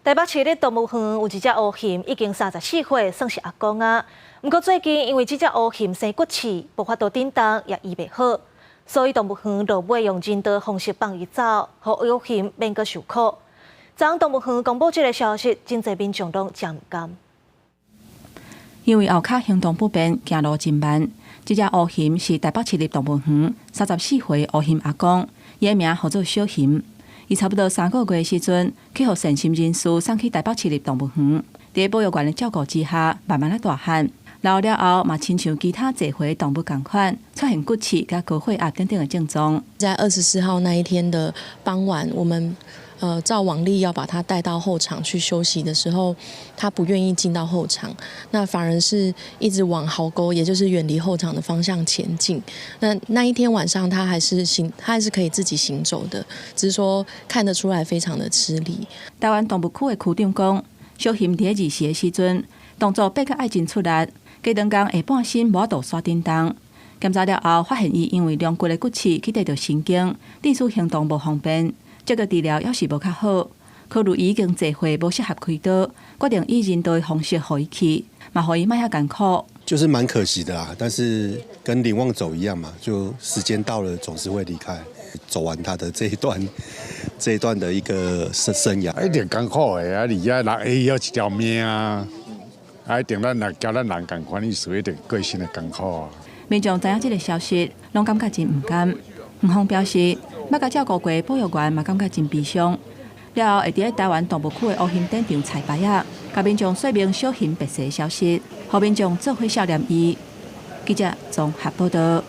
台北市立动物园有一只乌熊，已经34岁，算是阿公啊。不过最近因为这只乌熊生骨刺，无法度振动，也医袂好，所以动物园落尾用人道方式放伊走，让乌熊免阁受苦。昨动物园公布这个消息，真侪民众拢真唔甘。因为后脚行动不便，行路真慢。这只乌熊是台北市立动物园34岁乌熊阿公，伊名号做小熊。伊差不多3个月时阵，去互善心人士送去台北市立动物园，伫保育员的照顾之下，慢慢大汉。老了后，嘛亲像其他侪回动物共款，出现骨刺、甲高血压等等的症状。在24号那一天的傍晚，我们照往例要把他带到后场去休息的时候，他不愿意进到后场，那反而是一直往壕沟，也就是远离后场的方向前进。那一天晚上他还是可以自己行走的，只是说看得出来非常的吃力。台湾动物区的区长讲，小熊伫20时的时阵，动作爬甲爱真出力，加长工下半身无法度刷振动。检查了后，发现伊因为两骨的骨刺去得到神经，致使行动无方便。这个治疗要是无较好，考虑已经坐回无适合开刀，决定以人道的方式互伊去，嘛互伊莫遐艰苦。就是蛮可惜的啦，但是跟林旺走一样嘛，就时间到了总是会离开，走完他的这一段的一个生涯。一定艰苦的啊！而且人要一条命啊，一定咱来交咱人共款意思，一定过身的艰苦啊。民众知影这个消息，拢感觉真唔甘。园方表示，捌甲照顾过保育员嘛，感觉真悲伤。了后会伫台湾动物区的乌熊展场彩排啊，甲民众说明小熊病逝的消息，互民众做伙笑脸伊。记者综合报道。